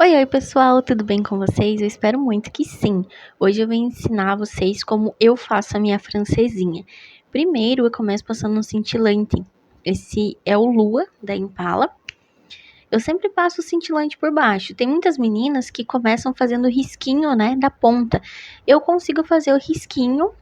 Oi, oi pessoal, tudo bem com vocês? Eu espero muito que sim. Hoje eu vou ensinar vocês como eu faço a minha francesinha. Primeiro eu começo passando um cintilante. Esse é o Lua da Impala. Eu sempre passo o cintilante por baixo. Tem muitas meninas que começam fazendo o risquinho, né, da ponta. Eu consigo fazer o risquinho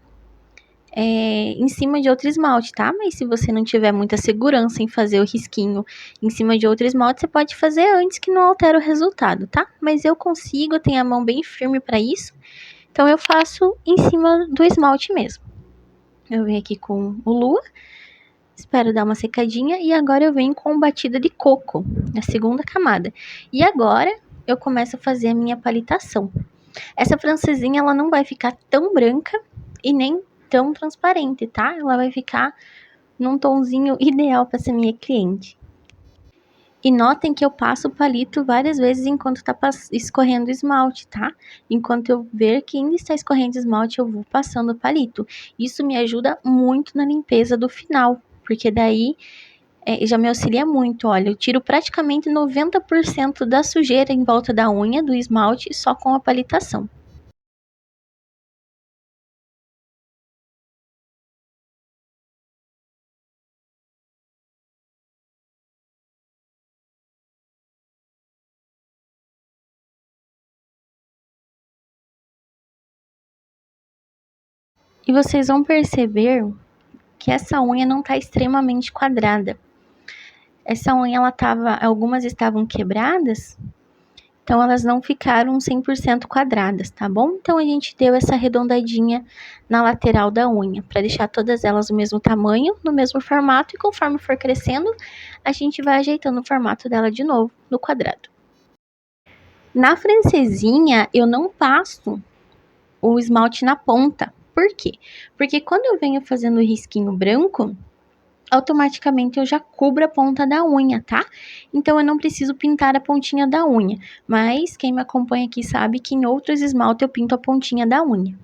em cima de outro esmalte, tá? Mas se você não tiver muita segurança em fazer o risquinho em cima de outro esmalte, você pode fazer antes que não altera o resultado, tá? Mas eu consigo, eu tenho a mão bem firme para isso, então eu faço em cima do esmalte mesmo. Eu venho aqui com o Lua, espero dar uma secadinha e agora eu venho com batida de coco, na segunda camada. E agora eu começo a fazer a minha palitação. Essa francesinha, ela não vai ficar tão branca e nem tão transparente, tá? Ela vai ficar num tonzinho ideal para ser minha cliente. E notem que eu passo o palito várias vezes enquanto tá escorrendo o esmalte, tá? Enquanto eu ver que ainda está escorrendo esmalte, eu vou passando o palito. Isso me ajuda muito na limpeza do final, porque daí já me auxilia muito. Olha, eu tiro praticamente 90% da sujeira em volta da unha, do esmalte, só com a palitação. E vocês vão perceber que essa unha não tá extremamente quadrada. Essa unha, algumas estavam quebradas, então elas não ficaram 100% quadradas, tá bom? Então a gente deu essa arredondadinha na lateral da unha, para deixar todas elas do mesmo tamanho, no mesmo formato, e conforme for crescendo, a gente vai ajeitando o formato dela de novo, no quadrado. Na francesinha, eu não passo o esmalte na ponta. Por quê? Porque quando eu venho fazendo o risquinho branco, automaticamente eu já cubro a ponta da unha, tá? Então eu não preciso pintar a pontinha da unha, mas quem me acompanha aqui sabe que em outros esmaltes eu pinto a pontinha da unha.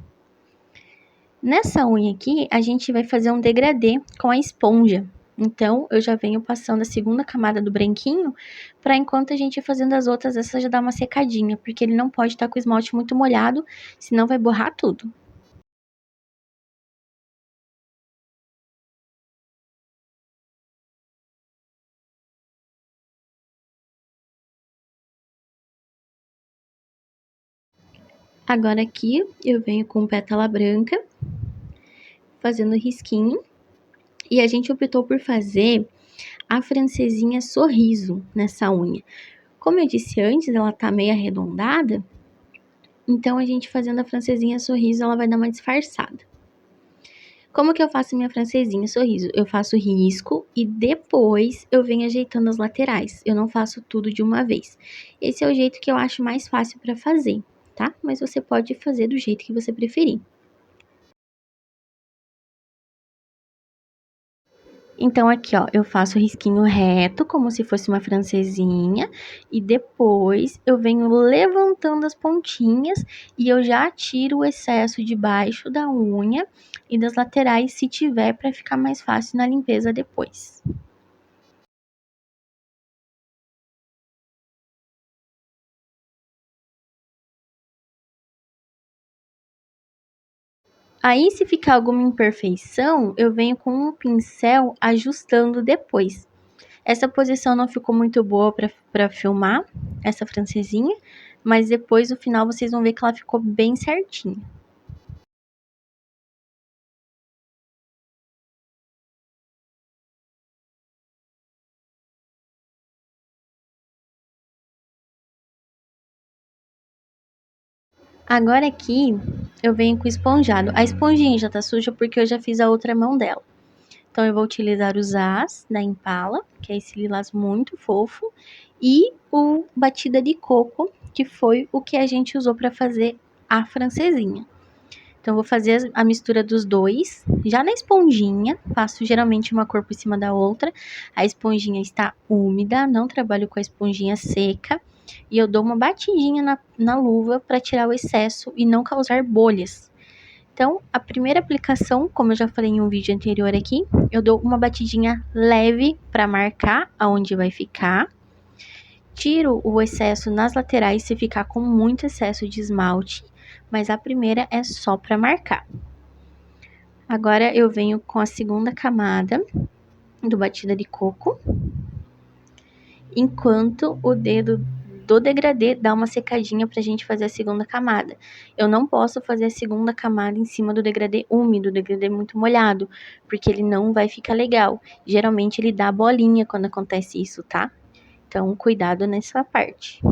Nessa unha aqui, a gente vai fazer um degradê com a esponja. Então, eu já venho passando a segunda camada do branquinho, para enquanto a gente fazendo as outras, essa já dá uma secadinha, porque ele não pode estar com o esmalte muito molhado, senão vai borrar tudo. Agora aqui, eu venho com pétala branca, fazendo risquinho. E a gente optou por fazer a francesinha sorriso nessa unha. Como eu disse antes, ela tá meio arredondada, então a gente fazendo a francesinha sorriso, ela vai dar uma disfarçada. Como que eu faço minha francesinha sorriso? Eu faço risco e depois eu venho ajeitando as laterais. Eu não faço tudo de uma vez. Esse é o jeito que eu acho mais fácil para fazer, tá? Mas você pode fazer do jeito que você preferir. Então, aqui, ó, eu faço o risquinho reto, como se fosse uma francesinha, e depois eu venho levantando as pontinhas e eu já tiro o excesso de baixo da unha e das laterais, se tiver, para ficar mais fácil na limpeza depois. Aí, se ficar alguma imperfeição, eu venho com um pincel ajustando depois. Essa posição não ficou muito boa para filmar, essa francesinha, mas depois no final vocês vão ver que ela ficou bem certinha. Agora aqui eu venho com o esponjado. A esponjinha já tá suja porque eu já fiz a outra mão dela. Então eu vou utilizar os As da Impala, que é esse lilás muito fofo, e o batida de coco, que foi o que a gente usou para fazer a francesinha. Então, eu vou fazer a mistura dos dois, já na esponjinha, faço geralmente uma cor por cima da outra. A esponjinha está úmida, não trabalho com a esponjinha seca. E eu dou uma batidinha na luva para tirar o excesso e não causar bolhas. Então, a primeira aplicação, como eu já falei em um vídeo anterior aqui, eu dou uma batidinha leve para marcar aonde vai ficar. Tiro o excesso nas laterais se ficar com muito excesso de esmalte, mas a primeira é só para marcar. Agora eu venho com a segunda camada do batida de coco, enquanto o dedo do degradê dá uma secadinha pra gente fazer a segunda camada. Eu não posso fazer a segunda camada em cima do degradê úmido, o degradê muito molhado, porque ele não vai ficar legal. Geralmente ele dá bolinha quando acontece isso, tá? Então, cuidado nessa parte.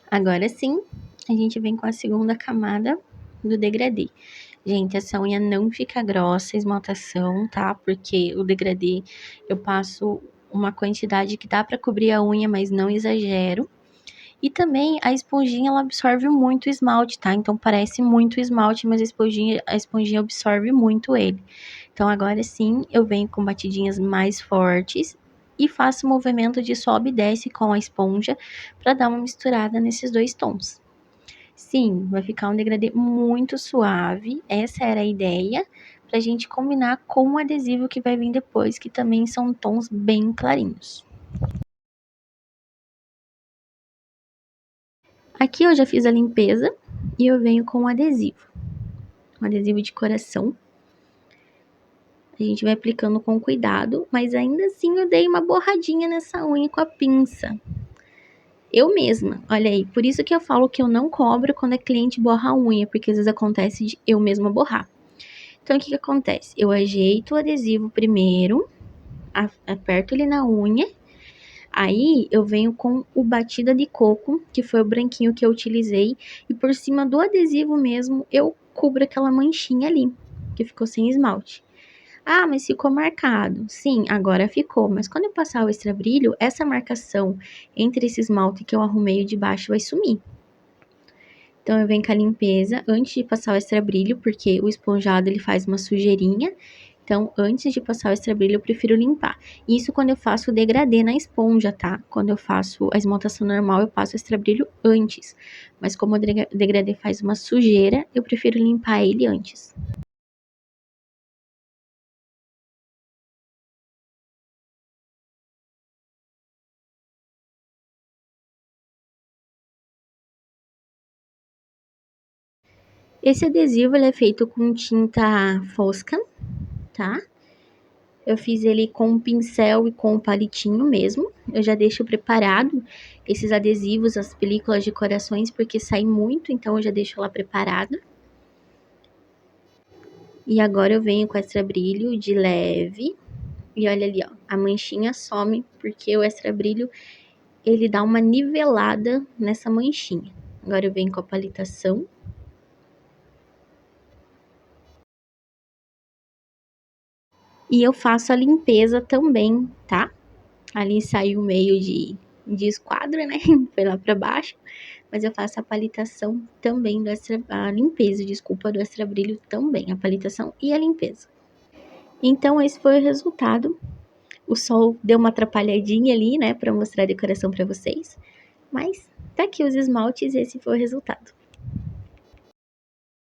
Agora sim, a gente vem com a segunda camada do degradê. Gente, essa unha não fica grossa, esmaltação, tá? Porque o degradê eu passo uma quantidade que dá pra cobrir a unha, mas não exagero. E também a esponjinha, ela absorve muito o esmalte, tá? Então parece muito esmalte, mas a esponjinha absorve muito ele. Então agora sim, eu venho com batidinhas mais fortes e faço o movimento de sobe e desce com a esponja para dar uma misturada nesses dois tons. Sim, vai ficar um degradê muito suave, essa era a ideia, pra gente combinar com o adesivo que vai vir depois, que também são tons bem clarinhos. Aqui eu já fiz a limpeza e eu venho com um adesivo de coração. A gente vai aplicando com cuidado, mas ainda assim eu dei uma borradinha nessa unha com a pinça. Eu mesma, olha aí, por isso que eu falo que eu não cobro quando é cliente borra a unha, porque às vezes acontece de eu mesma borrar. Então, o que acontece? Eu ajeito o adesivo primeiro, aperto ele na unha, aí eu venho com o batida de coco, que foi o branquinho que eu utilizei, e por cima do adesivo mesmo, eu cubro aquela manchinha ali, que ficou sem esmalte. Ah, mas ficou marcado. Sim, agora ficou. Mas quando eu passar o extra brilho, essa marcação entre esse esmalte que eu arrumei de baixo vai sumir. Então, eu venho com a limpeza antes de passar o extra brilho, porque o esponjado ele faz uma sujeirinha. Então, antes de passar o extra brilho, eu prefiro limpar. Isso quando eu faço o degradê na esponja, tá? Quando eu faço a esmaltação normal, eu passo o extra brilho antes. Mas como o degradê faz uma sujeira, eu prefiro limpar ele antes. Esse adesivo ele é feito com tinta fosca, tá? Eu fiz ele com um pincel e com um palitinho mesmo. Eu já deixo preparado esses adesivos, as películas de corações, porque sai muito, então eu já deixo lá preparado. E agora eu venho com extra brilho de leve. E olha ali, ó, a manchinha some, porque o extra brilho, ele dá uma nivelada nessa manchinha. Agora eu venho com a palitação. E eu faço a limpeza também, tá? Ali saiu meio de esquadro, né? Foi lá pra baixo. Mas eu faço a palitação também a limpeza, desculpa, do extra brilho também. A palitação e a limpeza. Então, esse foi o resultado. O sol deu uma atrapalhadinha ali, né? Pra mostrar a decoração pra vocês. Mas tá aqui os esmaltes e esse foi o resultado.